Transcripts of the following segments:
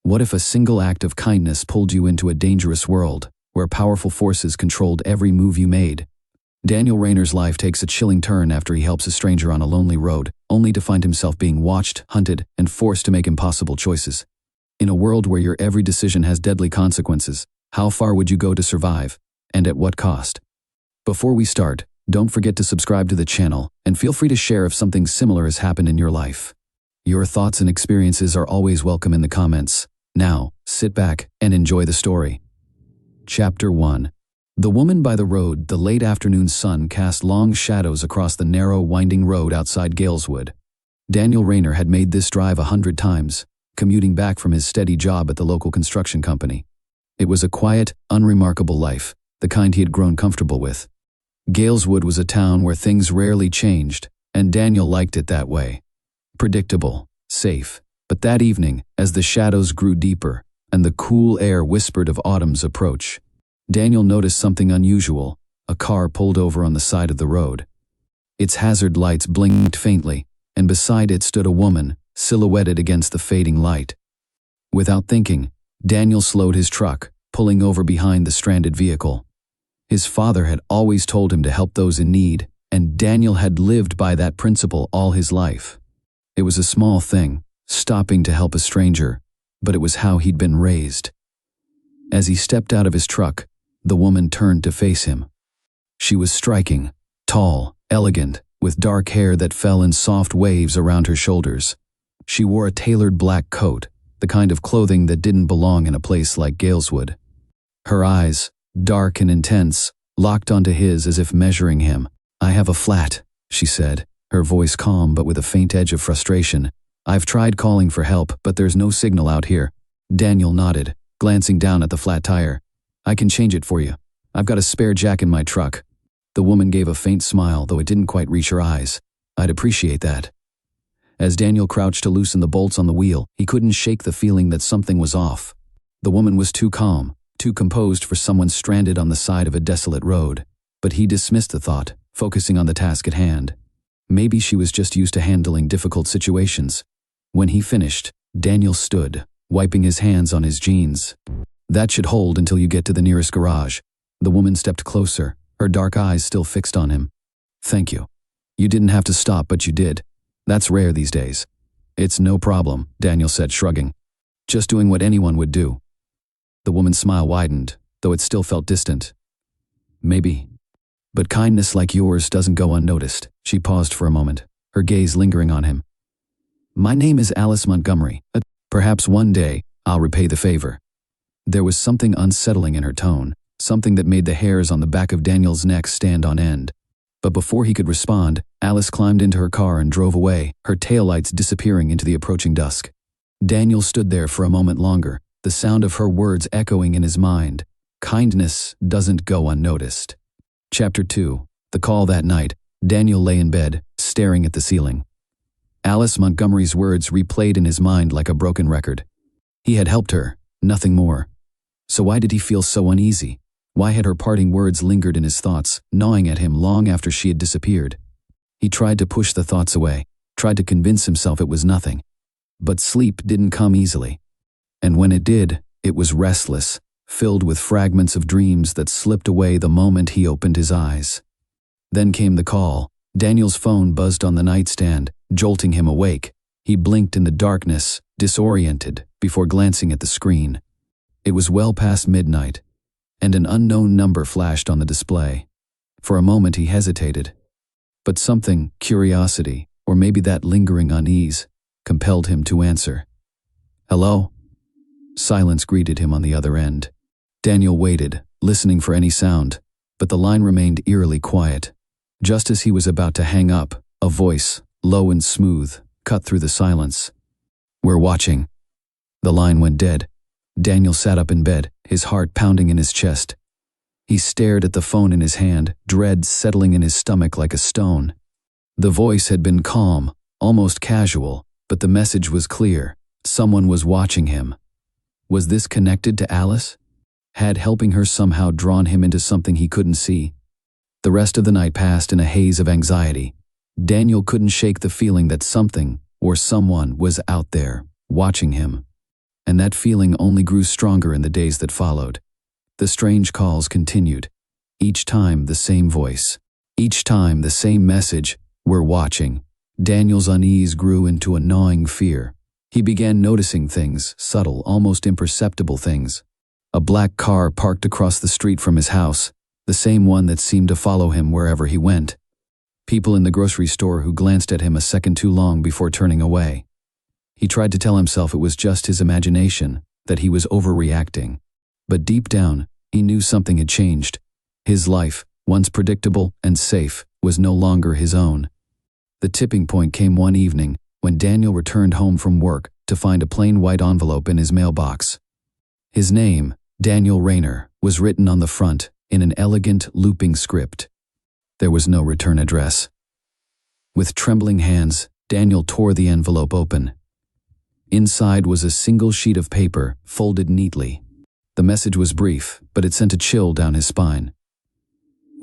What if a single act of kindness pulled you into a dangerous world, where powerful forces controlled every move you made? Daniel Raynor's life takes a chilling turn after he helps a stranger on a lonely road, only to find himself being watched, hunted, and forced to make impossible choices. In a world where your every decision has deadly consequences, how far would you go to survive, and at what cost? Before we start, don't forget to subscribe to the channel, and feel free to share if something similar has happened in your life. Your thoughts and experiences are always welcome in the comments. Now, sit back and enjoy the story. Chapter 1. The woman by the road. The late afternoon sun cast long shadows across the narrow, winding road outside Galeswood. Daniel Raynor had made this drive 100 times, commuting back from his steady job at the local construction company. It was a quiet, unremarkable life, the kind he had grown comfortable with. Galeswood was a town where things rarely changed, and Daniel liked it that way. Predictable, safe. But that evening, as the shadows grew deeper, and the cool air whispered of autumn's approach, Daniel noticed something unusual. A car pulled over on the side of the road. Its hazard lights blinked faintly, and beside it stood a woman, silhouetted against the fading light. Without thinking, Daniel slowed his truck, pulling over behind the stranded vehicle. His father had always told him to help those in need, and Daniel had lived by that principle all his life. It was a small thing, stopping to help a stranger, but it was how he'd been raised. As he stepped out of his truck, the woman turned to face him. She was striking, tall, elegant, with dark hair that fell in soft waves around her shoulders. She wore a tailored black coat, the kind of clothing that didn't belong in a place like Galeswood. Her eyes, dark and intense, locked onto his as if measuring him. "I have a flat," she said, her voice calm but with a faint edge of frustration. "I've tried calling for help, but there's no signal out here." Daniel nodded, glancing down at the flat tire. "I can change it for you. I've got a spare jack in my truck." The woman gave a faint smile, though it didn't quite reach her eyes. "I'd appreciate that." As Daniel crouched to loosen the bolts on the wheel, he couldn't shake the feeling that something was off. The woman was too calm, too composed for someone stranded on the side of a desolate road. But he dismissed the thought, focusing on the task at hand. Maybe she was just used to handling difficult situations. When he finished, Daniel stood, wiping his hands on his jeans. "That should hold until you get to the nearest garage." The woman stepped closer, her dark eyes still fixed on him. "Thank you. You didn't have to stop, but you did. That's rare these days." "It's no problem," Daniel said, shrugging. "Just doing what anyone would do." The woman's smile widened, though it still felt distant. "Maybe. But kindness like yours doesn't go unnoticed." She paused for a moment, her gaze lingering on him. "My name is Alice Montgomery. Perhaps one day, I'll repay the favor." There was something unsettling in her tone, something that made the hairs on the back of Daniel's neck stand on end. But before he could respond, Alice climbed into her car and drove away, her taillights disappearing into the approaching dusk. Daniel stood there for a moment longer, the sound of her words echoing in his mind. Kindness doesn't go unnoticed. Chapter 2. The call that night. Daniel lay in bed, staring at the ceiling. Alice Montgomery's words replayed in his mind like a broken record. He had helped her, nothing more. So why did he feel so uneasy? Why had her parting words lingered in his thoughts, gnawing at him long after she had disappeared? He tried to push the thoughts away, tried to convince himself it was nothing. But sleep didn't come easily. And when it did, it was restless, filled with fragments of dreams that slipped away the moment he opened his eyes. Then came the call. Daniel's phone buzzed on the nightstand, jolting him awake. He blinked in the darkness, disoriented, before glancing at the screen. It was well past midnight, and an unknown number flashed on the display. For a moment he hesitated, but something, curiosity, or maybe that lingering unease, compelled him to answer. "Hello?" Silence greeted him on the other end. Daniel waited, listening for any sound, but the line remained eerily quiet. Just as he was about to hang up, a voice, low and smooth, cut through the silence. "We're watching." The line went dead. Daniel sat up in bed, his heart pounding in his chest. He stared at the phone in his hand, dread settling in his stomach like a stone. The voice had been calm, almost casual, but the message was clear. Someone was watching him. Was this connected to Alice? Had helping her somehow drawn him into something he couldn't see? The rest of the night passed in a haze of anxiety. Daniel couldn't shake the feeling that something, or someone, was out there, watching him. and that feeling only grew stronger in the days that followed. The strange calls continued. Each time the same voice. Each time the same message, "We're watching." Daniel's unease grew into a gnawing fear. He began noticing things, subtle, almost imperceptible things. A black car parked across the street from his house, the same one that seemed to follow him wherever he went. People in the grocery store who glanced at him a second too long before turning away. He tried to tell himself it was just his imagination, that he was overreacting. But deep down, he knew something had changed. His life, once predictable and safe, was no longer his own. The tipping point came one evening when Daniel returned home from work to find a plain white envelope in his mailbox. His name, Daniel Raynor, was written on the front in an elegant, looping script. There was no return address. With trembling hands, Daniel tore the envelope open. Inside was a single sheet of paper, folded neatly. The message was brief, but it sent a chill down his spine.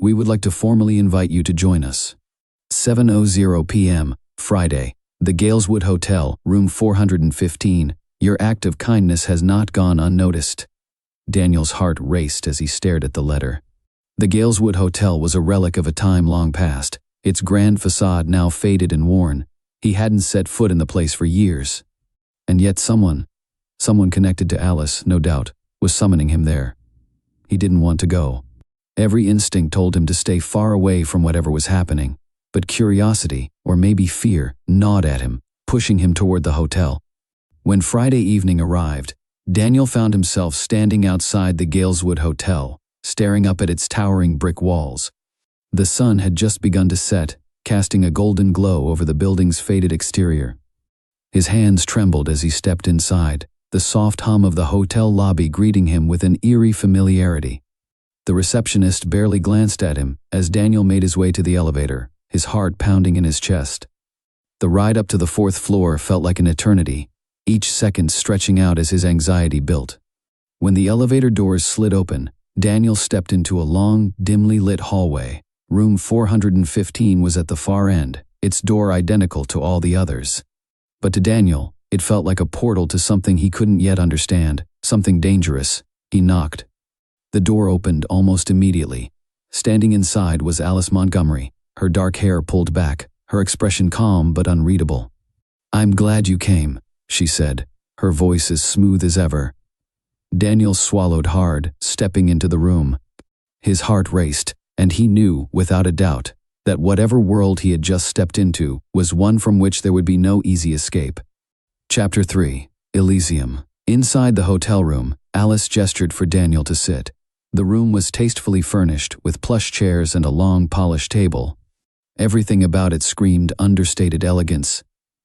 "We would like to formally invite you to join us. 7:00 p.m., Friday, the Galeswood Hotel, room 415. Your act of kindness has not gone unnoticed." Daniel's heart raced as he stared at the letter. The Galeswood Hotel was a relic of a time long past, its grand facade now faded and worn. He hadn't set foot in the place for years. And yet someone connected to Alice, no doubt, was summoning him there. He didn't want to go. Every instinct told him to stay far away from whatever was happening, but curiosity, or maybe fear, gnawed at him, pushing him toward the hotel. When Friday evening arrived, Daniel found himself standing outside the Galeswood Hotel, staring up at its towering brick walls. The sun had just begun to set, casting a golden glow over the building's faded exterior. His hands trembled as he stepped inside, the soft hum of the hotel lobby greeting him with an eerie familiarity. The receptionist barely glanced at him as Daniel made his way to the elevator, his heart pounding in his chest. The ride up to the 4th floor felt like an eternity, each second stretching out as his anxiety built. When the elevator doors slid open, Daniel stepped into a long, dimly lit hallway. Room 415 was at the far end, its door identical to all the others. But to Daniel, it felt like a portal to something he couldn't yet understand, something dangerous. He knocked. The door opened almost immediately. Standing inside was Alice Montgomery, her dark hair pulled back, her expression calm but unreadable. "I'm glad you came," she said, her voice as smooth as ever. Daniel swallowed hard, stepping into the room. His heart raced, and he knew, without a doubt, that whatever world he had just stepped into was one from which there would be no easy escape. Chapter 3. Elysium. Inside the hotel room, Alice gestured for Daniel to sit. The room was tastefully furnished, with plush chairs and a long, polished table. Everything about it screamed understated elegance.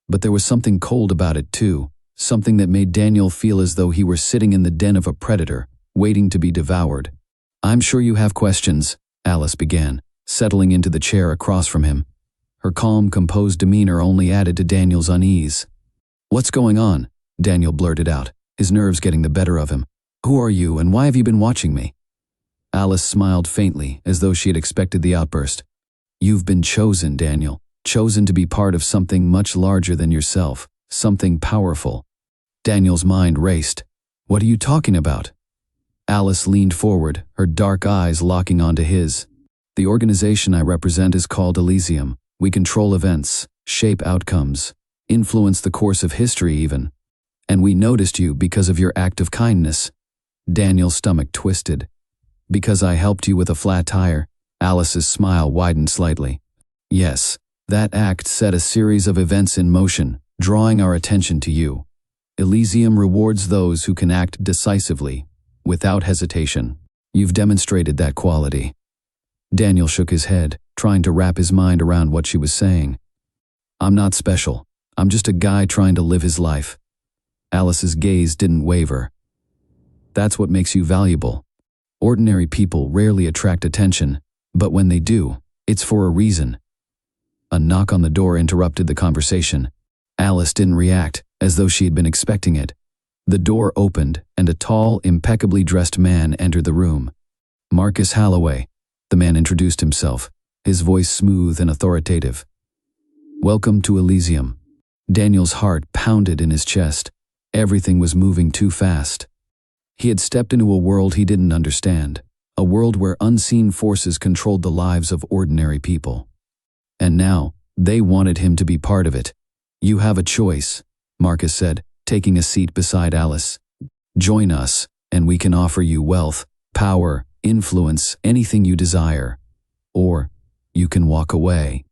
But there was something cold about it too, something that made Daniel feel as though he were sitting in the den of a predator, waiting to be devoured. "I'm sure you have questions," Alice began, settling into the chair across from him. Her calm, composed demeanor only added to Daniel's unease. "What's going on?" Daniel blurted out, his nerves getting the better of him. "Who are you, and why have you been watching me?" Alice smiled faintly, as though she had expected the outburst. "You've been chosen, Daniel, chosen to be part of something much larger than yourself, something powerful." Daniel's mind raced. "What are you talking about?" Alice leaned forward, her dark eyes locking onto his. "The organization I represent is called Elysium. We control events, shape outcomes, influence the course of history even. And we noticed you because of your act of kindness." Daniel's stomach twisted. "Because I helped you with a flat tire?" Alice's smile widened slightly. "Yes, that act set a series of events in motion, drawing our attention to you. Elysium rewards those who can act decisively, without hesitation. You've demonstrated that quality." Daniel shook his head, trying to wrap his mind around what she was saying. "I'm not special. I'm just a guy trying to live his life." Alice's gaze didn't waver. "That's what makes you valuable. Ordinary people rarely attract attention, but when they do, it's for a reason." A knock on the door interrupted the conversation. Alice didn't react, as though she had been expecting it. The door opened, and a tall, impeccably dressed man entered the room. "Marcus Halloway," the man introduced himself, his voice smooth and authoritative. "Welcome to Elysium." Daniel's heart pounded in his chest. Everything was moving too fast. He had stepped into a world he didn't understand, a world where unseen forces controlled the lives of ordinary people. And now, they wanted him to be part of it. "You have a choice," Marcus said, taking a seat beside Alice. "Join us, and we can offer you wealth, power, influence, anything you desire. Or, you can walk away.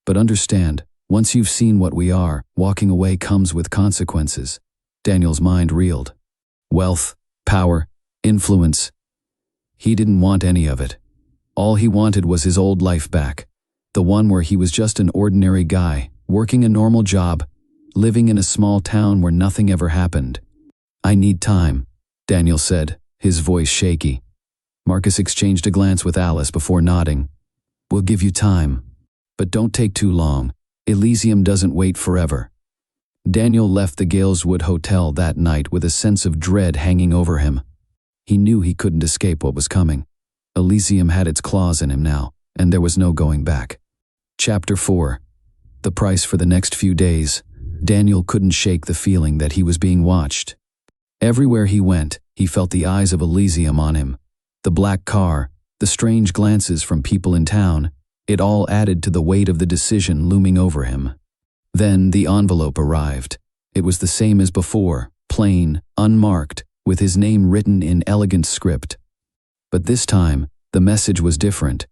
But understand, once you've seen what we are, walking away comes with consequences." Daniel's mind reeled. Wealth, power, influence. He didn't want any of it. All he wanted was his old life back, the one where he was just an ordinary guy, working a normal job, living in a small town where nothing ever happened. "I need time," Daniel said, his voice shaky. Marcus exchanged a glance with Alice before nodding. "We'll give you time. But don't take too long. Elysium doesn't wait forever." Daniel left the Galeswood Hotel that night with a sense of dread hanging over him. He knew he couldn't escape what was coming. Elysium had its claws in him now, and there was no going back. Chapter 4. The price for the next few days. Daniel couldn't shake the feeling that he was being watched. Everywhere he went, he felt the eyes of Elysium on him. The black car, the strange glances from people in town, it all added to the weight of the decision looming over him. Then the envelope arrived. It was the same as before, plain, unmarked, with his name written in elegant script. But this time, the message was different.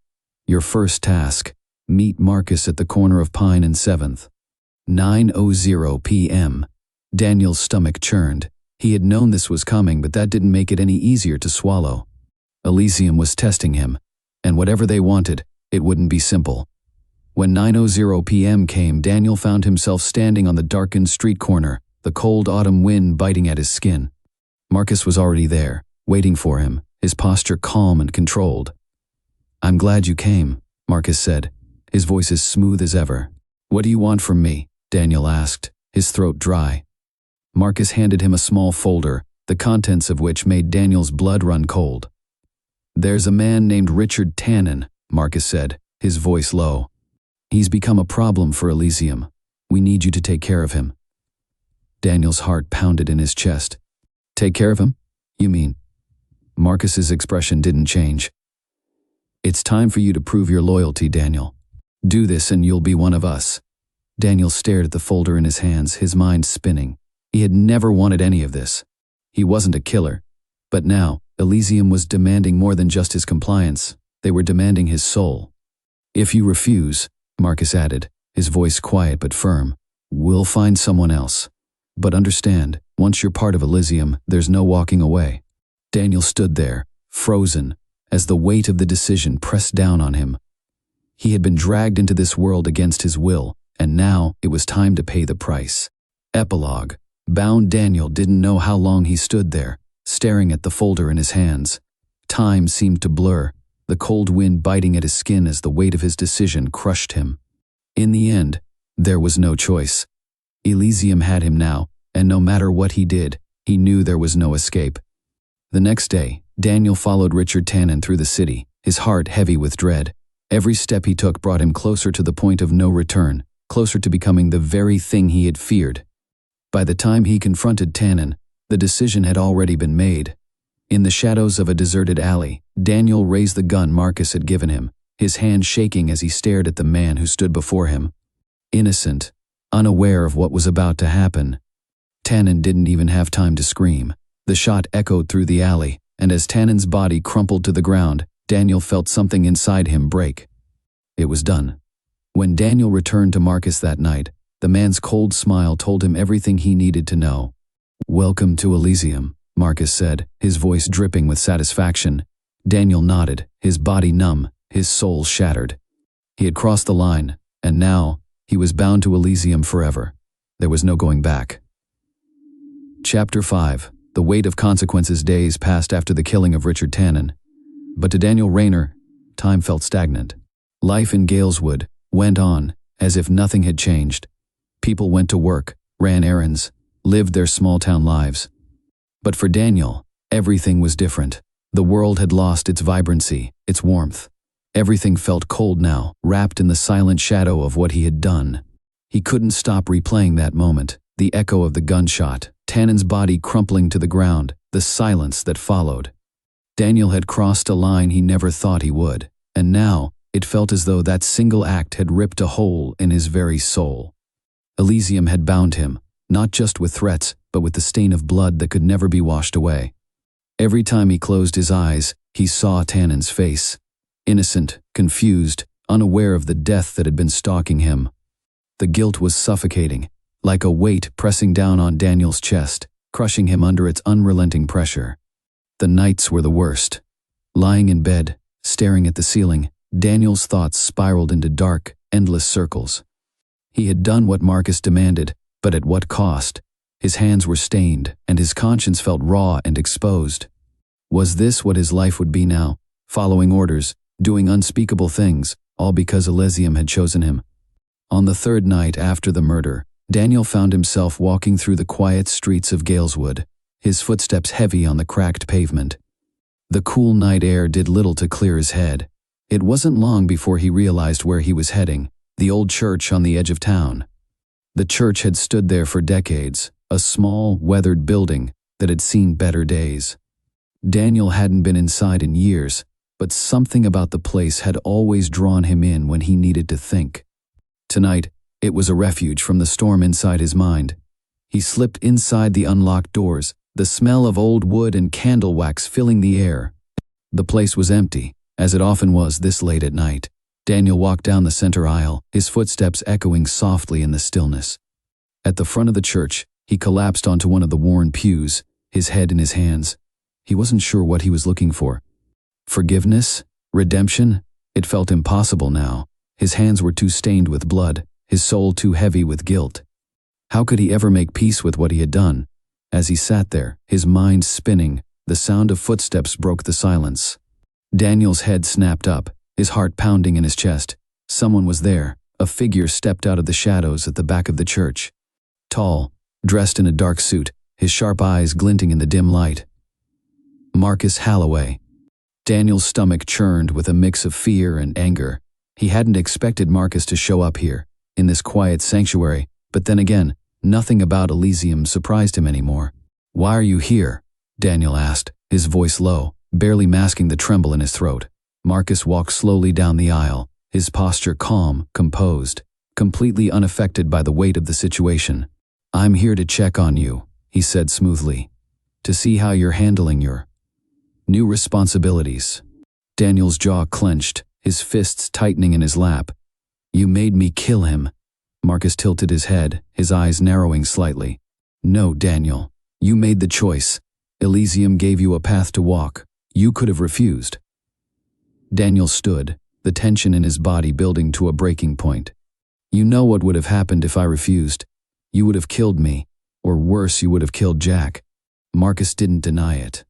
"Your first task, meet Marcus at the corner of Pine and 7th. 9:00 p.m. Daniel's stomach churned. He had known this was coming, but that didn't make it any easier to swallow. Elysium was testing him, and whatever they wanted, it wouldn't be simple. When 9:00 p.m. came, Daniel found himself standing on the darkened street corner, the cold autumn wind biting at his skin. Marcus was already there, waiting for him, his posture calm and controlled. "I'm glad you came," Marcus said, his voice as smooth as ever. "What do you want from me?" Daniel asked, his throat dry. Marcus handed him a small folder, the contents of which made Daniel's blood run cold. "There's a man named Richard Tannen," Marcus said, his voice low. "He's become a problem for Elysium. We need you to take care of him." Daniel's heart pounded in his chest. "Take care of him? You mean?" Marcus's expression didn't change. "It's time for you to prove your loyalty, Daniel. Do this and you'll be one of us." Daniel stared at the folder in his hands, his mind spinning. He had never wanted any of this. He wasn't a killer. But now, Elysium was demanding more than just his compliance. They were demanding his soul. "If you refuse," Marcus added, his voice quiet but firm, "we'll find someone else. But understand, once you're part of Elysium, there's no walking away." Daniel stood there, frozen, as the weight of the decision pressed down on him. He had been dragged into this world against his will, and now it was time to pay the price. Epilogue. Bound Daniel didn't know how long he stood there, staring at the folder in his hands. Time seemed to blur, the cold wind biting at his skin as the weight of his decision crushed him. In the end, there was no choice. Elysium had him now, and no matter what he did, he knew there was no escape. The next day, Daniel followed Richard Tannen through the city, his heart heavy with dread. Every step he took brought him closer to the point of no return, closer to becoming the very thing he had feared. By the time he confronted Tannen, the decision had already been made. In the shadows of a deserted alley, Daniel raised the gun Marcus had given him, his hand shaking as he stared at the man who stood before him. Innocent, unaware of what was about to happen. Tannen didn't even have time to scream. The shot echoed through the alley, and as Tannen's body crumpled to the ground, Daniel felt something inside him break. It was done. When Daniel returned to Marcus that night, the man's cold smile told him everything he needed to know. "Welcome to Elysium," Marcus said, his voice dripping with satisfaction. Daniel nodded, his body numb, his soul shattered. He had crossed the line, and now, he was bound to Elysium forever. There was no going back. Chapter 5. The weight of consequences. Days passed after the killing of Richard Tannen. But to Daniel Raynor, time felt stagnant. Life in Galeswood went on, as if nothing had changed. People went to work, ran errands, lived their small-town lives. But for Daniel, everything was different. The world had lost its vibrancy, its warmth. Everything felt cold now, wrapped in the silent shadow of what he had done. He couldn't stop replaying that moment, the echo of the gunshot, Tannen's body crumpling to the ground, the silence that followed. Daniel had crossed a line he never thought he would, and now it felt as though that single act had ripped a hole in his very soul. Elysium had bound him, not just with threats, but with the stain of blood that could never be washed away. Every time he closed his eyes, he saw Tannen's face. Innocent, confused, unaware of the death that had been stalking him. The guilt was suffocating, like a weight pressing down on Daniel's chest, crushing him under its unrelenting pressure. The nights were the worst. Lying in bed, staring at the ceiling, Daniel's thoughts spiraled into dark, endless circles. He had done what Marcus demanded, but at what cost? His hands were stained, and his conscience felt raw and exposed. Was this what his life would be now? Following orders, doing unspeakable things, all because Elysium had chosen him. On the third night after the murder, Daniel found himself walking through the quiet streets of Galeswood, his footsteps heavy on the cracked pavement. The cool night air did little to clear his head. It wasn't long before he realized where he was heading, the old church on the edge of town. The church had stood there for decades, a small, weathered building that had seen better days. Daniel hadn't been inside in years, but something about the place had always drawn him in when he needed to think. Tonight, it was a refuge from the storm inside his mind. He slipped inside the unlocked doors, the smell of old wood and candle wax filling the air. The place was empty, as it often was this late at night. Daniel walked down the center aisle, his footsteps echoing softly in the stillness. At the front of the church, he collapsed onto one of the worn pews, his head in his hands. He wasn't sure what he was looking for. Forgiveness? Redemption? It felt impossible now. His hands were too stained with blood, his soul too heavy with guilt. How could he ever make peace with what he had done? As he sat there, his mind spinning, the sound of footsteps broke the silence. Daniel's head snapped up, his heart pounding in his chest. Someone was there. A figure stepped out of the shadows at the back of the church. Tall, dressed in a dark suit, his sharp eyes glinting in the dim light. Marcus Halloway. Daniel's stomach churned with a mix of fear and anger. He hadn't expected Marcus to show up here, in this quiet sanctuary, but then again, nothing about Elysium surprised him anymore. "Why are you here?" Daniel asked, his voice low, barely masking the tremble in his throat. Marcus walked slowly down the aisle, his posture calm, composed, completely unaffected by the weight of the situation. "I'm here to check on you," he said smoothly, "to see how you're handling your new responsibilities." Daniel's jaw clenched, his fists tightening in his lap. "You made me kill him." Marcus tilted his head, his eyes narrowing slightly. "No, Daniel. You made the choice. Elysium gave you a path to walk. You could have refused." Daniel stood, the tension in his body building to a breaking point. "You know what would have happened if I refused. You would have killed me, or worse, you would have killed Jack." Marcus didn't deny it.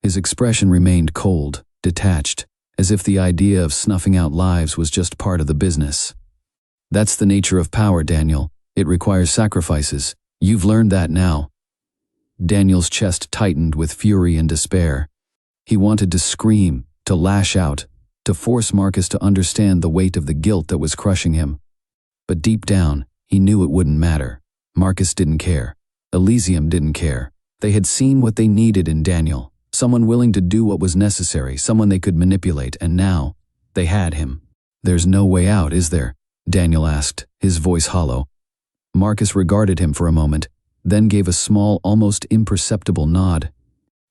His expression remained cold, detached, as if the idea of snuffing out lives was just part of the business. "That's the nature of power, Daniel. It requires sacrifices. You've learned that now." Daniel's chest tightened with fury and despair. He wanted to scream, to lash out, to force Marcus to understand the weight of the guilt that was crushing him. But deep down, he knew it wouldn't matter. Marcus didn't care. Elysium didn't care. They had seen what they needed in Daniel, someone willing to do what was necessary, someone they could manipulate, and now, they had him. "There's no way out, is there?" Daniel asked, his voice hollow. Marcus regarded him for a moment, then gave a small, almost imperceptible nod.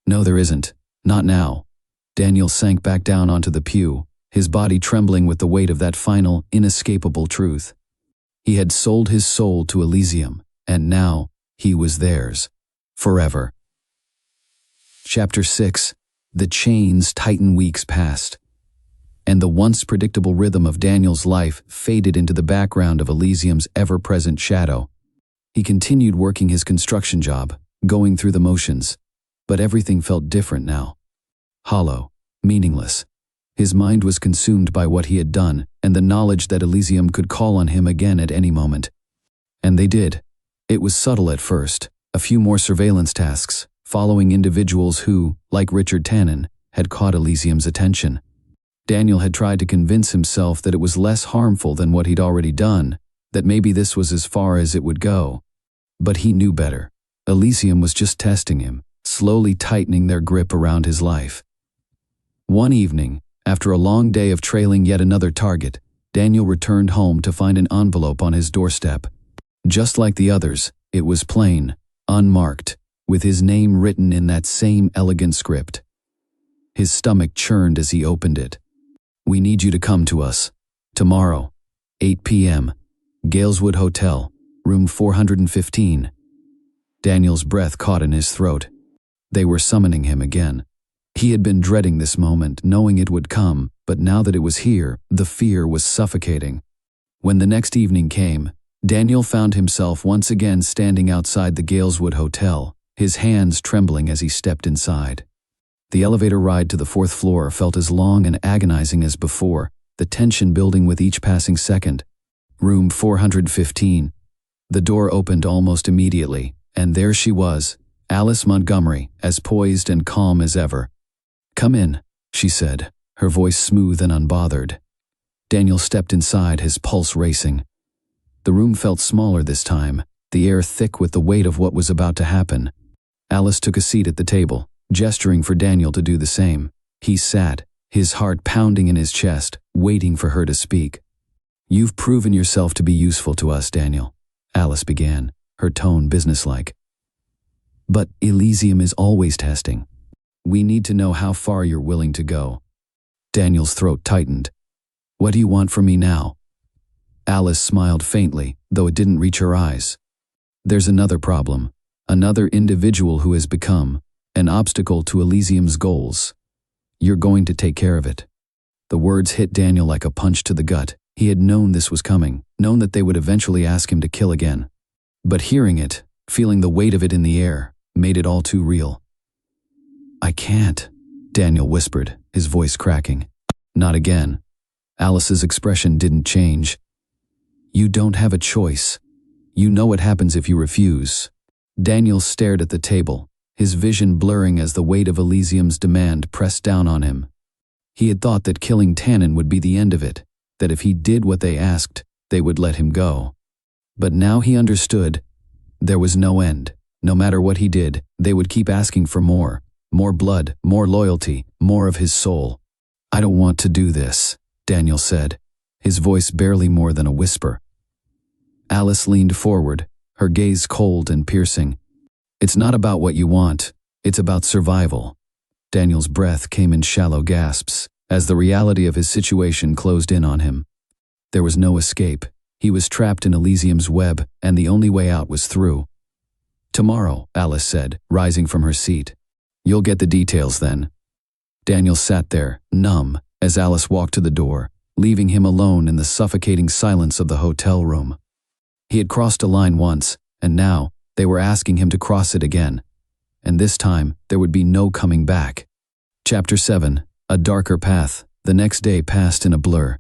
"No, there isn't. Not now." Daniel sank back down onto the pew, his body trembling with the weight of that final, inescapable truth. He had sold his soul to Elysium, and now he was theirs. Forever. Chapter 6. The chains tighten. Weeks passed, and the once predictable rhythm of Daniel's life faded into the background of Elysium's ever-present shadow. He continued working his construction job, going through the motions, but everything felt different now. Hollow, meaningless. His mind was consumed by what he had done and the knowledge that Elysium could call on him again at any moment. And they did. It was subtle at first, a few more surveillance tasks, following individuals who, like Richard Tannen, had caught Elysium's attention. Daniel had tried to convince himself that it was less harmful than what he'd already done, that maybe this was as far as it would go. But he knew better. Elysium was just testing him, slowly tightening their grip around his life. One evening, after a long day of trailing yet another target, Daniel returned home to find an envelope on his doorstep. Just like the others, it was plain, unmarked, with his name written in that same elegant script. His stomach churned as he opened it. "We need you to come to us. Tomorrow, 8 p.m., Galeswood Hotel, room 415. Daniel's breath caught in his throat. They were summoning him again. He had been dreading this moment, knowing it would come, but now that it was here, the fear was suffocating. When the next evening came, Daniel found himself once again standing outside the Galeswood Hotel, his hands trembling as he stepped inside. The elevator ride to the 4th floor felt as long and agonizing as before, the tension building with each passing second. Room 415. The door opened almost immediately, and there she was, Alice Montgomery, as poised and calm as ever. "Come in," she said, her voice smooth and unbothered. Daniel stepped inside, his pulse racing. The room felt smaller this time, the air thick with the weight of what was about to happen. Alice took a seat at the table, gesturing for Daniel to do the same. He sat, his heart pounding in his chest, waiting for her to speak. "You've proven yourself to be useful to us, Daniel," Alice began, her tone businesslike. "But Elysium is always testing. We need to know how far you're willing to go." Daniel's throat tightened. "What do you want from me now?" Alice smiled faintly, though it didn't reach her eyes. "There's another problem, another individual who has become an obstacle to Elysium's goals. You're going to take care of it." The words hit Daniel like a punch to the gut. He had known this was coming, known that they would eventually ask him to kill again. But hearing it, feeling the weight of it in the air, made it all too real. "I can't," Daniel whispered, his voice cracking. "Not again." Alice's expression didn't change. "You don't have a choice. You know what happens if you refuse." Daniel stared at the table, his vision blurring as the weight of Elysium's demand pressed down on him. He had thought that killing Tannen would be the end of it, that if he did what they asked, they would let him go. But now he understood. There was no end. No matter what he did, they would keep asking for more blood, more loyalty, more of his soul. "I don't want to do this," Daniel said, his voice barely more than a whisper. Alice leaned forward, her gaze cold and piercing. "It's not about what you want, it's about survival." Daniel's breath came in shallow gasps, as the reality of his situation closed in on him. There was no escape. He was trapped in Elysium's web, and the only way out was through. "Tomorrow," Alice said, rising from her seat. "You'll get the details then." Daniel sat there, numb, as Alice walked to the door, leaving him alone in the suffocating silence of the hotel room. He had crossed a line once, and now they were asking him to cross it again. And this time, there would be no coming back. Chapter 7. A Darker Path. The next day passed in a blur.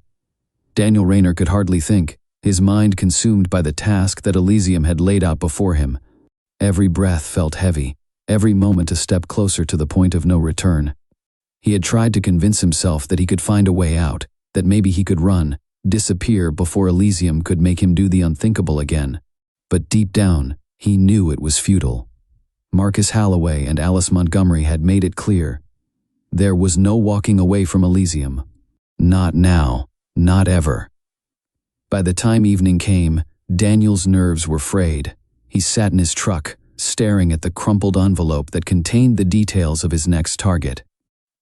Daniel Raynor could hardly think, his mind consumed by the task that Elysium had laid out before him. Every breath felt heavy, every moment a step closer to the point of no return. He had tried to convince himself that he could find a way out, that maybe he could run, disappear before Elysium could make him do the unthinkable again. But deep down, he knew it was futile. Marcus Halloway and Alice Montgomery had made it clear. There was no walking away from Elysium. Not now, not ever. By the time evening came, Daniel's nerves were frayed. He sat in his truck, staring at the crumpled envelope that contained the details of his next target.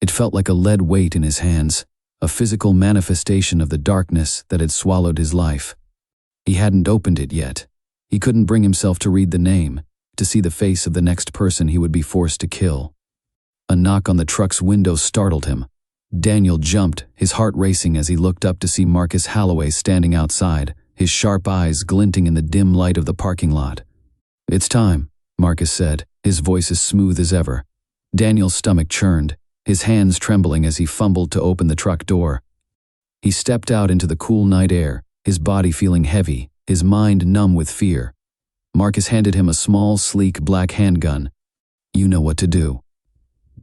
It felt like a lead weight in his hands, a physical manifestation of the darkness that had swallowed his life. He hadn't opened it yet. He couldn't bring himself to read the name, to see the face of the next person he would be forced to kill. A knock on the truck's window startled him. Daniel jumped, his heart racing as he looked up to see Marcus Halloway standing outside, his sharp eyes glinting in the dim light of the parking lot. "It's time," Marcus said, his voice as smooth as ever. Daniel's stomach churned, his hands trembling as he fumbled to open the truck door. He stepped out into the cool night air, his body feeling heavy, his mind numb with fear. Marcus handed him a small, sleek black handgun. "You know what to do."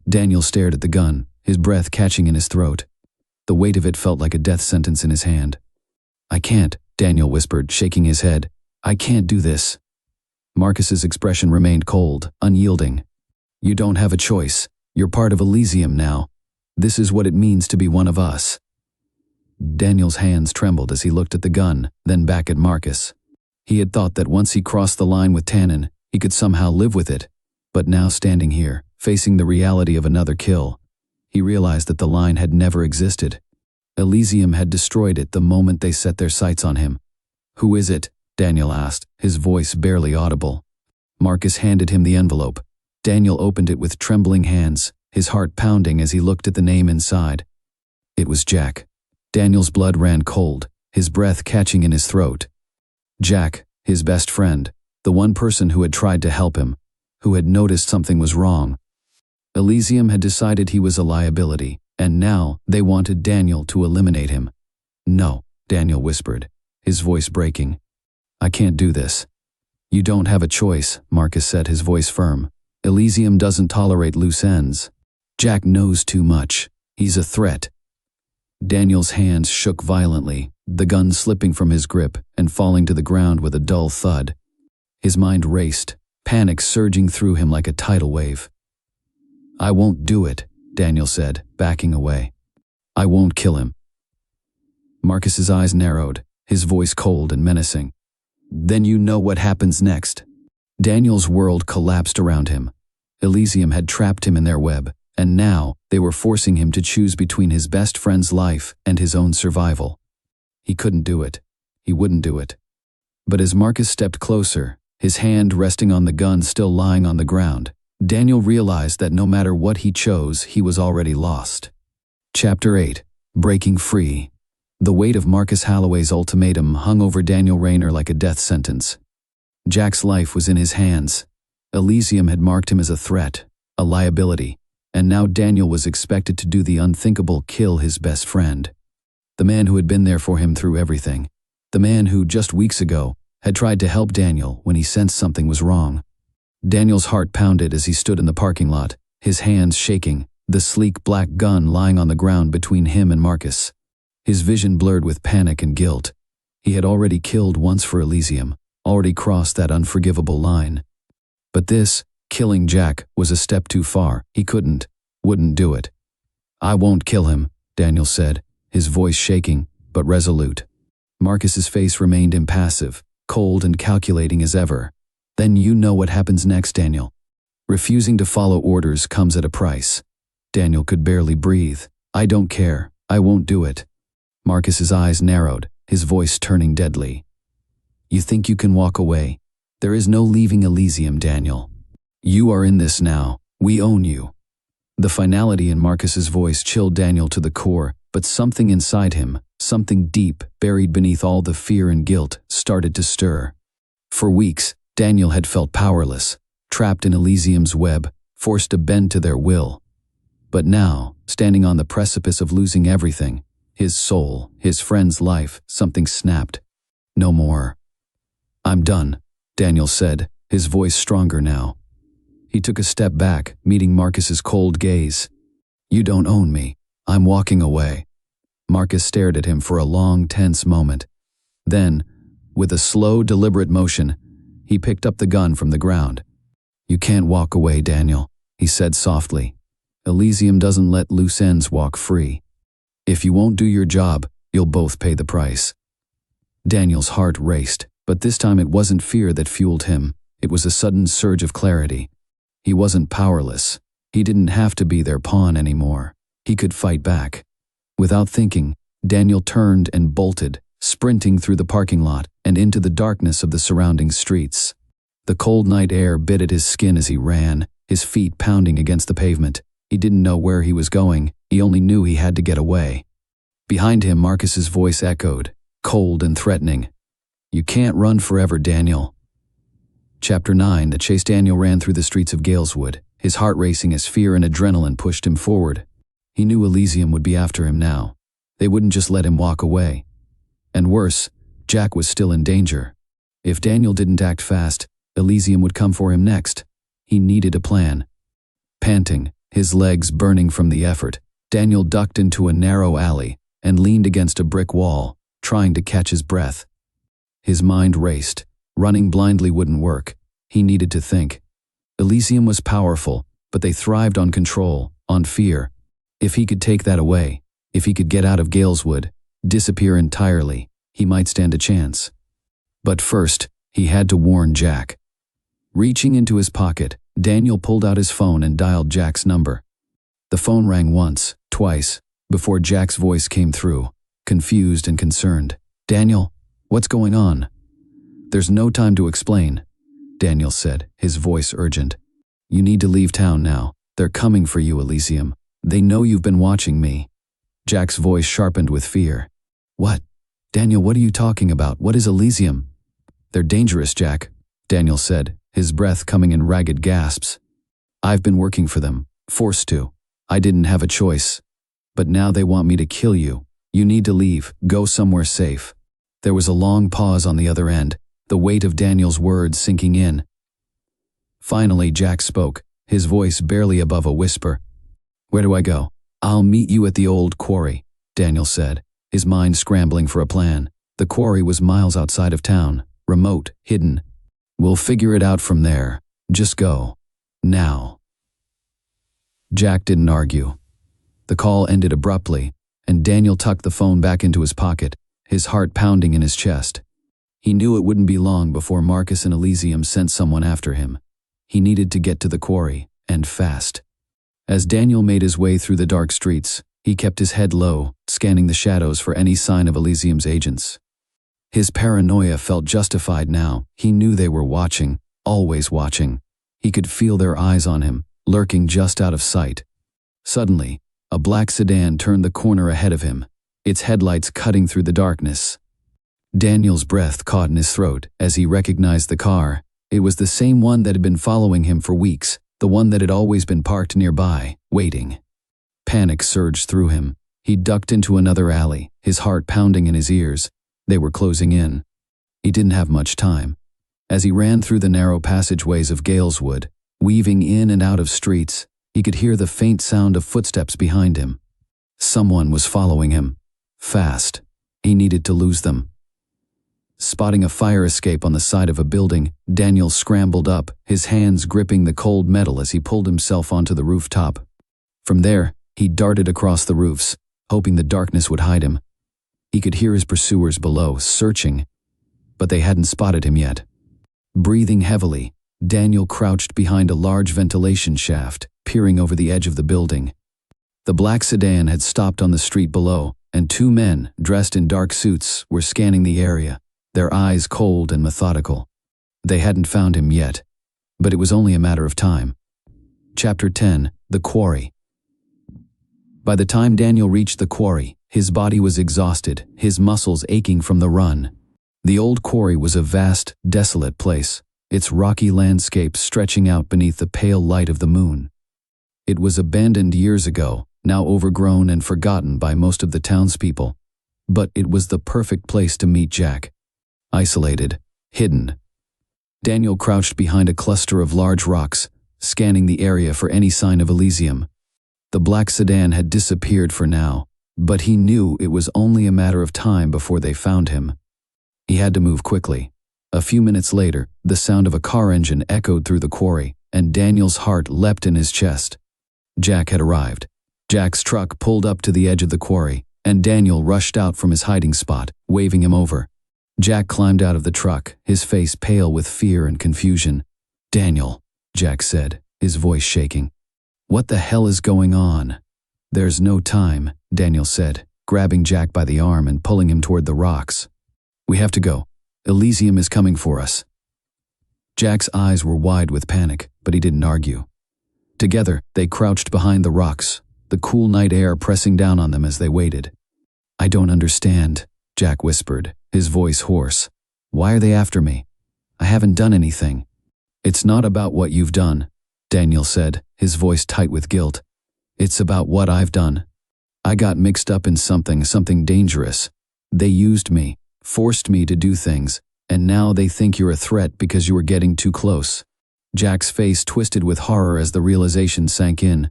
Daniel stared at the gun, his breath catching in his throat. The weight of it felt like a death sentence in his hand. "I can't," Daniel whispered, shaking his head. "I can't do this." Marcus's expression remained cold, unyielding. You don't have a choice. You're part of Elysium now. This is what it means to be one of us. Daniel's hands trembled as he looked at the gun, then back at Marcus. He had thought that once he crossed the line with Tannen, he could somehow live with it. But now standing here, facing the reality of another kill, he realized that the line had never existed. Elysium had destroyed it the moment they set their sights on him. Who is it? Daniel asked, his voice barely audible. Marcus handed him the envelope. Daniel opened it with trembling hands, his heart pounding as he looked at the name inside. It was Jack. Daniel's blood ran cold, his breath catching in his throat. Jack, his best friend, the one person who had tried to help him, who had noticed something was wrong. Elysium had decided he was a liability, and now they wanted Daniel to eliminate him. No, Daniel whispered, his voice breaking. I can't do this. You don't have a choice, Marcus said, his voice firm. Elysium doesn't tolerate loose ends. Jack knows too much. He's a threat. Daniel's hands shook violently, the gun slipping from his grip and falling to the ground with a dull thud. His mind raced, panic surging through him like a tidal wave. I won't do it, Daniel said, backing away. I won't kill him. Marcus's eyes narrowed, his voice cold and menacing. Then you know what happens next. Daniel's world collapsed around him. Elysium had trapped him in their web, and now they were forcing him to choose between his best friend's life and his own survival. He couldn't do it. He wouldn't do it. But as Marcus stepped closer, his hand resting on the gun still lying on the ground, Daniel realized that no matter what he chose, he was already lost. Chapter 8. Breaking Free. The weight of Marcus Holloway's ultimatum hung over Daniel Raynor like a death sentence. Jack's life was in his hands. Elysium had marked him as a threat, a liability, and now Daniel was expected to do the unthinkable: kill his best friend. The man who had been there for him through everything. The man who, just weeks ago, had tried to help Daniel when he sensed something was wrong. Daniel's heart pounded as he stood in the parking lot, his hands shaking, the sleek black gun lying on the ground between him and Marcus. His vision blurred with panic and guilt. He had already killed once for Elysium, already crossed that unforgivable line. But this, killing Jack, was a step too far. He wouldn't do it. I won't kill him, Daniel said, his voice shaking, but resolute. Marcus's face remained impassive, cold and calculating as ever. Then you know what happens next, Daniel. Refusing to follow orders comes at a price. Daniel could barely breathe. I don't care. I won't do it. Marcus's eyes narrowed, his voice turning deadly. You think you can walk away? There is no leaving Elysium, Daniel. You are in this now. We own you. The finality in Marcus's voice chilled Daniel to the core, but something inside him, something deep, buried beneath all the fear and guilt, started to stir. For weeks, Daniel had felt powerless, trapped in Elysium's web, forced to bend to their will. But now, standing on the precipice of losing everything, his soul, his friend's life, something snapped. No more. I'm done, Daniel said, his voice stronger now. He took a step back, meeting Marcus's cold gaze. You don't own me. I'm walking away. Marcus stared at him for a long, tense moment. Then, with a slow, deliberate motion, he picked up the gun from the ground. You can't walk away, Daniel, he said softly. Elysium doesn't let loose ends walk free. If you won't do your job, you'll both pay the price. Daniel's heart raced, but this time it wasn't fear that fueled him. It was a sudden surge of clarity. He wasn't powerless. He didn't have to be their pawn anymore. He could fight back. Without thinking, Daniel turned and bolted, sprinting through the parking lot and into the darkness of the surrounding streets. The cold night air bit at his skin as he ran, his feet pounding against the pavement. He didn't know where he was going, he only knew he had to get away. Behind him, Marcus's voice echoed, cold and threatening. You can't run forever, Daniel. Chapter 9. The chase. Daniel ran through the streets of Galeswood, his heart racing as fear and adrenaline pushed him forward. He knew Elysium would be after him now. They wouldn't just let him walk away. And worse, Jack was still in danger. If Daniel didn't act fast, Elysium would come for him next. He needed a plan. Panting, his legs burning from the effort, Daniel ducked into a narrow alley and leaned against a brick wall, trying to catch his breath. His mind raced. Running blindly wouldn't work. He needed to think. Elysium was powerful, but they thrived on control, on fear. If he could take that away, if he could get out of Galeswood, disappear entirely, he might stand a chance. But first, he had to warn Jack. Reaching into his pocket, Daniel pulled out his phone and dialed Jack's number. The phone rang once, twice, before Jack's voice came through, confused and concerned. "Daniel, what's going on?" "There's no time to explain," Daniel said, his voice urgent. "You need to leave town now. They're coming for you, Elysium. They know you've been watching me." Jack's voice sharpened with fear. "What? Daniel, what are you talking about? What is Elysium?" "They're dangerous, Jack," Daniel said, his breath coming in ragged gasps. "I've been working for them, forced to. I didn't have a choice. But now they want me to kill you. You need to leave, go somewhere safe." There was a long pause on the other end, the weight of Daniel's words sinking in. Finally, Jack spoke, his voice barely above a whisper. "Where do I go?" "I'll meet you at the old quarry," Daniel said, his mind scrambling for a plan. The quarry was miles outside of town, remote, hidden. "We'll figure it out from there. Just go. Now." Jack didn't argue. The call ended abruptly, and Daniel tucked the phone back into his pocket, his heart pounding in his chest. He knew it wouldn't be long before Marcus and Elysium sent someone after him. He needed to get to the quarry, and fast. As Daniel made his way through the dark streets, he kept his head low, scanning the shadows for any sign of Elysium's agents. His paranoia felt justified now. He knew they were watching, always watching. He could feel their eyes on him, lurking just out of sight. Suddenly, a black sedan turned the corner ahead of him, its headlights cutting through the darkness. Daniel's breath caught in his throat as he recognized the car. It was the same one that had been following him for weeks, the one that had always been parked nearby, waiting. Panic surged through him. He ducked into another alley, his heart pounding in his ears. They were closing in. He didn't have much time. As he ran through the narrow passageways of Galeswood, weaving in and out of streets, he could hear the faint sound of footsteps behind him. Someone was following him. Fast. He needed to lose them. Spotting a fire escape on the side of a building, Daniel scrambled up, his hands gripping the cold metal as he pulled himself onto the rooftop. From there, he darted across the roofs, hoping the darkness would hide him. He could hear his pursuers below, searching, but they hadn't spotted him yet. Breathing heavily, Daniel crouched behind a large ventilation shaft, peering over the edge of the building. The black sedan had stopped on the street below, and two men, dressed in dark suits, were scanning the area, their eyes cold and methodical. They hadn't found him yet, but it was only a matter of time. Chapter 10: The Quarry. By the time Daniel reached the quarry, his body was exhausted, his muscles aching from the run. The old quarry was a vast, desolate place, its rocky landscape stretching out beneath the pale light of the moon. It was abandoned years ago, now overgrown and forgotten by most of the townspeople. But it was the perfect place to meet Jack. Isolated, hidden. Daniel crouched behind a cluster of large rocks, scanning the area for any sign of Elysium. The black sedan had disappeared for now, but he knew it was only a matter of time before they found him. He had to move quickly. A few minutes later, the sound of a car engine echoed through the quarry, and Daniel's heart leapt in his chest. Jack had arrived. Jack's truck pulled up to the edge of the quarry, and Daniel rushed out from his hiding spot, waving him over. Jack climbed out of the truck, his face pale with fear and confusion. "Daniel," Jack said, his voice shaking. "What the hell is going on?" "There's no time," Daniel said, grabbing Jack by the arm and pulling him toward the rocks. "We have to go. Elysium is coming for us." Jack's eyes were wide with panic, but he didn't argue. Together, they crouched behind the rocks, the cool night air pressing down on them as they waited. "I don't understand," Jack whispered, his voice hoarse. "Why are they after me? I haven't done anything." "It's not about what you've done," Daniel said, his voice tight with guilt. "It's about what I've done. I got mixed up in something dangerous. They used me, forced me to do things, and now they think you're a threat because you were getting too close." Jack's face twisted with horror as the realization sank in.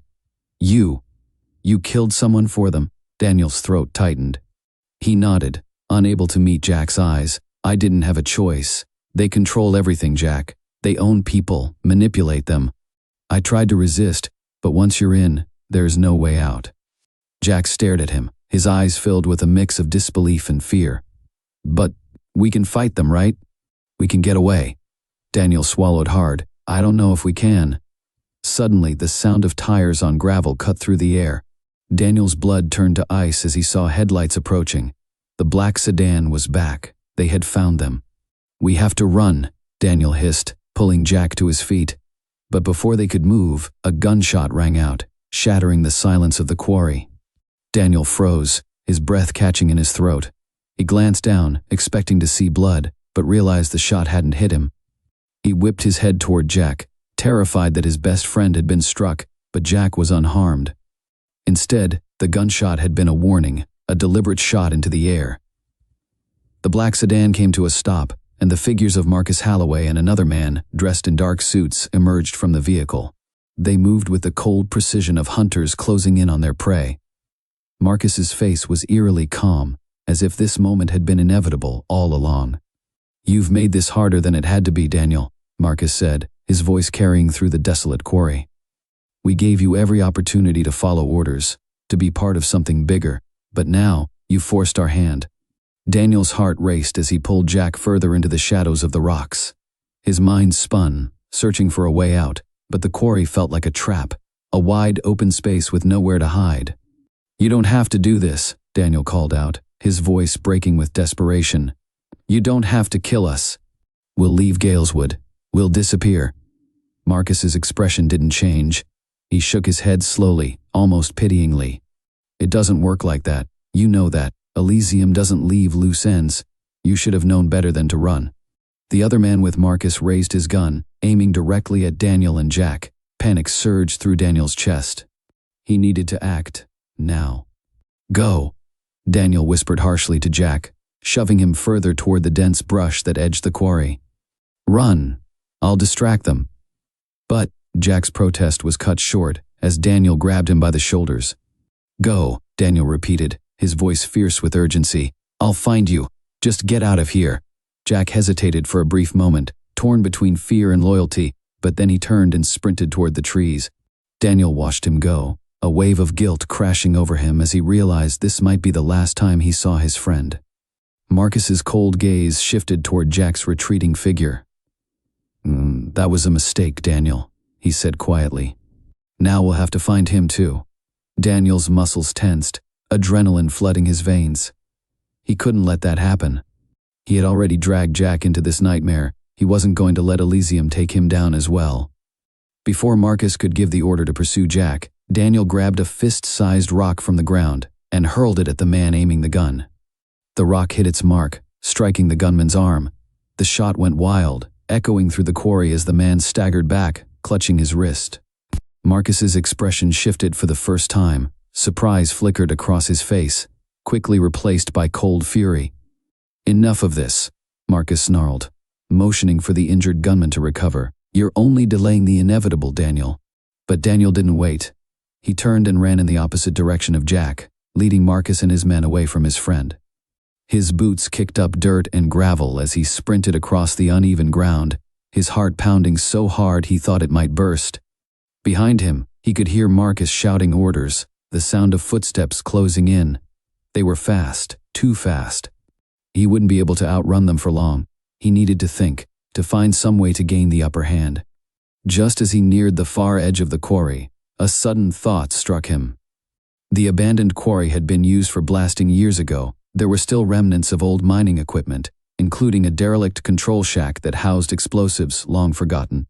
You killed someone for them?" Daniel's throat tightened. He nodded, unable to meet Jack's eyes. "I didn't have a choice. They control everything, Jack. They own people, manipulate them. I tried to resist, but once you're in, there's no way out. Jack stared at him, his eyes filled with a mix of disbelief and fear. But we can fight them, right? We can get away. Daniel swallowed hard. I don't know if we can. Suddenly, the sound of tires on gravel cut through the air. Daniel's blood turned to ice as he saw headlights approaching. The black sedan was back. They had found them. We have to run, Daniel hissed, pulling Jack to his feet. But before they could move, a gunshot rang out, shattering the silence of the quarry. Daniel froze, his breath catching in his throat. He glanced down, expecting to see blood, but realized the shot hadn't hit him. He whipped his head toward Jack, terrified that his best friend had been struck, but Jack was unharmed. Instead, the gunshot had been a warning, a deliberate shot into the air. The black sedan came to a stop, and the figures of Marcus Holloway and another man, dressed in dark suits, emerged from the vehicle. They moved with the cold precision of hunters closing in on their prey. Marcus's face was eerily calm, as if this moment had been inevitable all along. You've made this harder than it had to be, Daniel, Marcus said, his voice carrying through the desolate quarry. We gave you every opportunity to follow orders, to be part of something bigger, but now you've forced our hand. Daniel's heart raced as he pulled Jack further into the shadows of the rocks. His mind spun, searching for a way out, but the quarry felt like a trap, a wide open space with nowhere to hide. You don't have to do this, Daniel called out, his voice breaking with desperation. You don't have to kill us. We'll leave Galeswood. We'll disappear. Marcus's expression didn't change. He shook his head slowly, almost pityingly. It doesn't work like that. You know that. Elysium doesn't leave loose ends. You should have known better than to run. The other man with Marcus raised his gun, aiming directly at Daniel and Jack. Panic surged through Daniel's chest. He needed to act. Now. Go, Daniel whispered harshly to Jack, shoving him further toward the dense brush that edged the quarry. Run. I'll distract them. But Jack's protest was cut short as Daniel grabbed him by the shoulders. Go, Daniel repeated, his voice fierce with urgency. I'll find you. Just get out of here. Jack hesitated for a brief moment, torn between fear and loyalty, but then he turned and sprinted toward the trees. Daniel watched him go, a wave of guilt crashing over him as he realized this might be the last time he saw his friend. Marcus's cold gaze shifted toward Jack's retreating figure. That was a mistake, Daniel, he said quietly. Now we'll have to find him too. Daniel's muscles tensed, adrenaline flooding his veins. He couldn't let that happen. He had already dragged Jack into this nightmare. He wasn't going to let Elysium take him down as well. Before Marcus could give the order to pursue Jack, Daniel grabbed a fist-sized rock from the ground and hurled it at the man aiming the gun. The rock hit its mark, striking the gunman's arm. The shot went wild, echoing through the quarry as the man staggered back, clutching his wrist. Marcus's expression shifted for the first time. Surprise flickered across his face, quickly replaced by cold fury. Enough of this, Marcus snarled, motioning for the injured gunman to recover. You're only delaying the inevitable, Daniel. But Daniel didn't wait. He turned and ran in the opposite direction of Jack, leading Marcus and his men away from his friend. His boots kicked up dirt and gravel as he sprinted across the uneven ground, his heart pounding so hard he thought it might burst. Behind him, he could hear Marcus shouting orders, the sound of footsteps closing in. They were fast, too fast. He wouldn't be able to outrun them for long. He needed to think, to find some way to gain the upper hand. Just as he neared the far edge of the quarry, a sudden thought struck him. The abandoned quarry had been used for blasting years ago. There were still remnants of old mining equipment, including a derelict control shack that housed explosives long forgotten.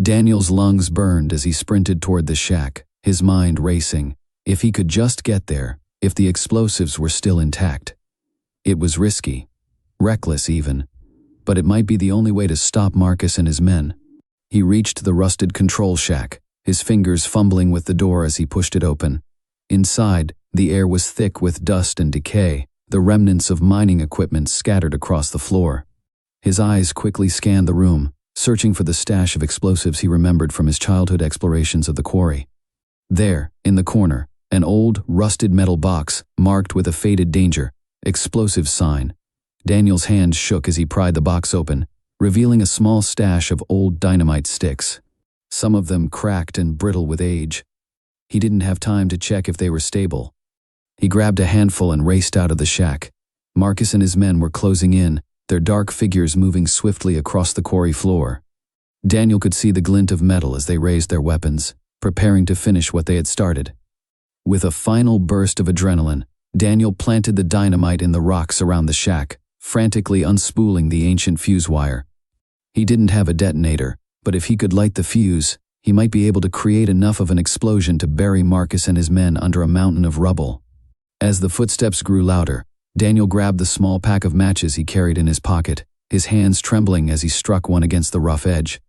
Daniel's lungs burned as he sprinted toward the shack, his mind racing. If he could just get there, if the explosives were still intact. It was risky, reckless even, but it might be the only way to stop Marcus and his men. He reached the rusted control shack, his fingers fumbling with the door as he pushed it open. Inside, the air was thick with dust and decay, the remnants of mining equipment scattered across the floor. His eyes quickly scanned the room, searching for the stash of explosives he remembered from his childhood explorations of the quarry. There, in the corner, an old, rusted metal box, marked with a faded danger, explosives sign. Daniel's hand shook as he pried the box open, revealing a small stash of old dynamite sticks, some of them cracked and brittle with age. He didn't have time to check if they were stable. He grabbed a handful and raced out of the shack. Marcus and his men were closing in, their dark figures moving swiftly across the quarry floor. Daniel could see the glint of metal as they raised their weapons, preparing to finish what they had started. With a final burst of adrenaline, Daniel planted the dynamite in the rocks around the shack, frantically unspooling the ancient fuse wire. He didn't have a detonator, but if he could light the fuse, he might be able to create enough of an explosion to bury Marcus and his men under a mountain of rubble. As the footsteps grew louder, Daniel grabbed the small pack of matches he carried in his pocket, his hands trembling as he struck one against the rough edge.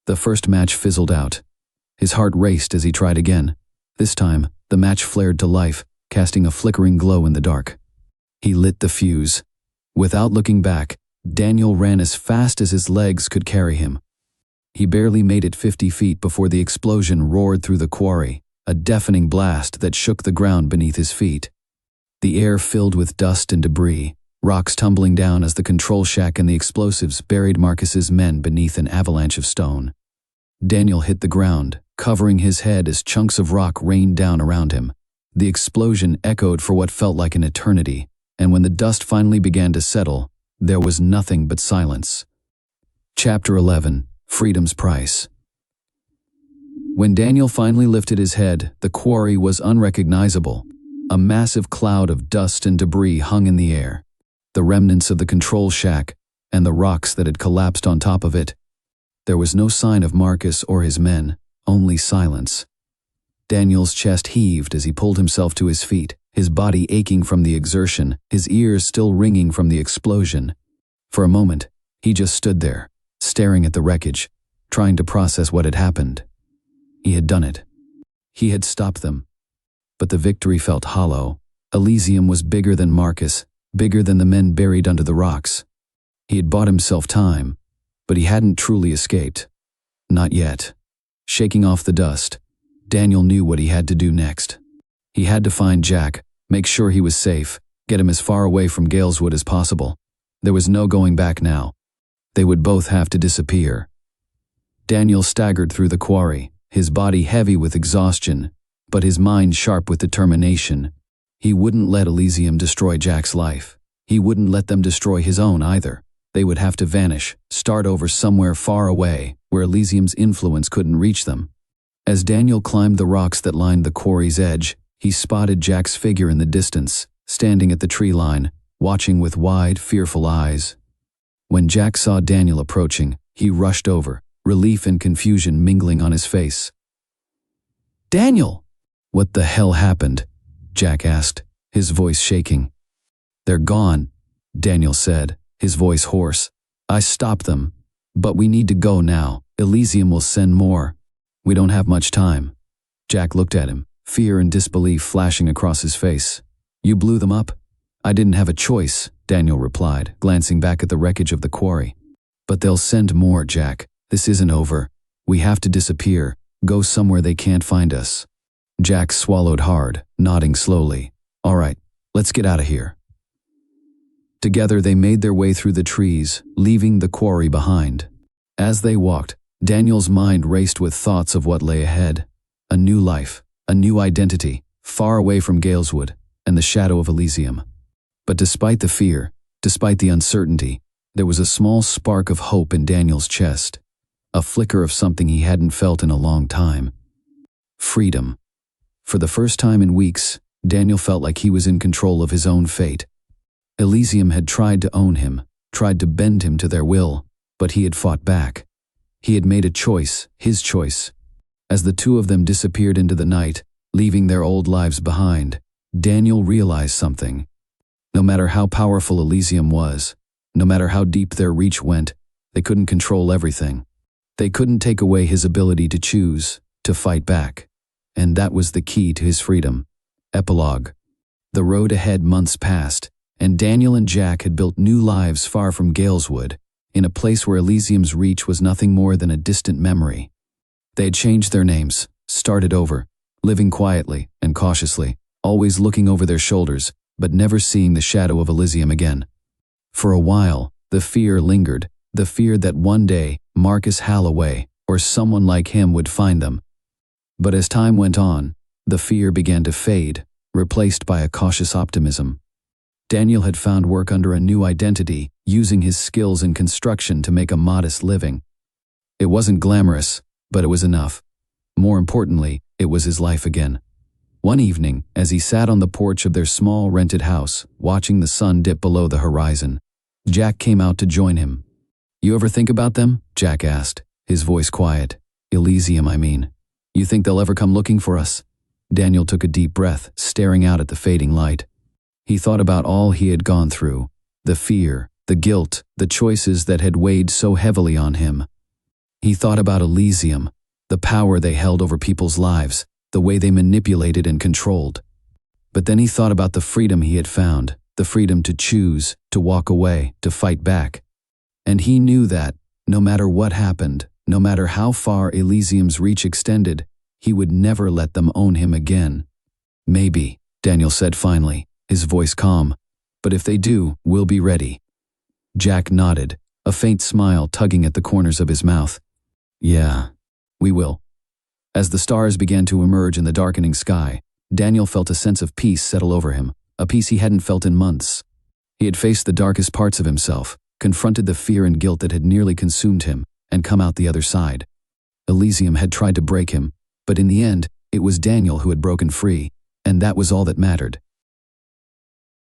The first match fizzled out. His heart raced as he tried again. This time, the match flared to life, casting a flickering glow in the dark. He lit the fuse. Without looking back, Daniel ran as fast as his legs could carry him. He barely made it 50 feet before the explosion roared through the quarry, a deafening blast that shook the ground beneath his feet. The air filled with dust and debris, rocks tumbling down as the control shack and the explosives buried Marcus's men beneath an avalanche of stone. Daniel hit the ground, covering his head as chunks of rock rained down around him. The explosion echoed for what felt like an eternity, and when the dust finally began to settle, there was nothing but silence. Chapter 11. Freedom's Price. When Daniel finally lifted his head, the quarry was unrecognizable. A massive cloud of dust and debris hung in the air, the remnants of the control shack and the rocks that had collapsed on top of it. There was no sign of Marcus or his men, only silence. Daniel's chest heaved as he pulled himself to his feet, his body aching from the exertion, his ears still ringing from the explosion. For a moment, he just stood there, staring at the wreckage, trying to process what had happened. He had done it. He had stopped them. But the victory felt hollow. Elysium was bigger than Marcus, bigger than the men buried under the rocks. He had bought himself time, but he hadn't truly escaped. Not yet. Shaking off the dust, Daniel knew what he had to do next. He had to find Jack, make sure he was safe, get him as far away from Galeswood as possible. There was no going back now. They would both have to disappear. Daniel staggered through the quarry, his body heavy with exhaustion, but his mind sharp with determination. He wouldn't let Elysium destroy Jack's life. He wouldn't let them destroy his own either. They would have to vanish, start over somewhere far away, where Elysium's influence couldn't reach them. As Daniel climbed the rocks that lined the quarry's edge, he spotted Jack's figure in the distance, standing at the tree line, watching with wide, fearful eyes. When Jack saw Daniel approaching, he rushed over, relief and confusion mingling on his face. "Daniel!" "What the hell happened?" Jack asked, his voice shaking. "They're gone," Daniel said, his voice hoarse. "I stopped them. But we need to go now. Elysium will send more. We don't have much time." Jack looked at him, fear and disbelief flashing across his face. "You blew them up?" "I didn't have a choice," Daniel replied, glancing back at the wreckage of the quarry. "But they'll send more, Jack. This isn't over. We have to disappear, go somewhere they can't find us." Jack swallowed hard, nodding slowly. "All right, let's get out of here." Together they made their way through the trees, leaving the quarry behind. As they walked, Daniel's mind raced with thoughts of what lay ahead. A new life, a new identity, far away from Galeswood and the shadow of Elysium. But despite the fear, despite the uncertainty, there was a small spark of hope in Daniel's chest. A flicker of something he hadn't felt in a long time. Freedom. For the first time in weeks, Daniel felt like he was in control of his own fate. Elysium had tried to own him, tried to bend him to their will, but he had fought back. He had made a choice, his choice. As the two of them disappeared into the night, leaving their old lives behind, Daniel realized something. No matter how powerful Elysium was, no matter how deep their reach went, they couldn't control everything. They couldn't take away his ability to choose, to fight back. And that was the key to his freedom. Epilogue. The road ahead months passed, and Daniel and Jack had built new lives far from Galeswood, in a place where Elysium's reach was nothing more than a distant memory. They had changed their names, started over, living quietly and cautiously, always looking over their shoulders, but never seeing the shadow of Elysium again. For a while, the fear lingered, the fear that one day Marcus Halloway or someone like him would find them. But as time went on, the fear began to fade, replaced by a cautious optimism. Daniel had found work under a new identity, using his skills in construction to make a modest living. It wasn't glamorous, but it was enough. More importantly, it was his life again. One evening, as he sat on the porch of their small rented house, watching the sun dip below the horizon, Jack came out to join him. "You ever think about them?" Jack asked, his voice quiet. "Elysium, I mean. You think they'll ever come looking for us?" Daniel took a deep breath, staring out at the fading light. He thought about all he had gone through, the fear, the guilt, the choices that had weighed so heavily on him. He thought about Elysium, the power they held over people's lives, the way they manipulated and controlled. But then he thought about the freedom he had found, the freedom to choose, to walk away, to fight back. And he knew that, no matter what happened, no matter how far Elysium's reach extended, he would never let them own him again. "Maybe," Daniel said finally, his voice calm, "but if they do, we'll be ready." Jack nodded, a faint smile tugging at the corners of his mouth. "Yeah, we will." As the stars began to emerge in the darkening sky, Daniel felt a sense of peace settle over him, a peace he hadn't felt in months. He had faced the darkest parts of himself, confronted the fear and guilt that had nearly consumed him, and come out the other side. Elysium had tried to break him, but in the end, it was Daniel who had broken free, and that was all that mattered.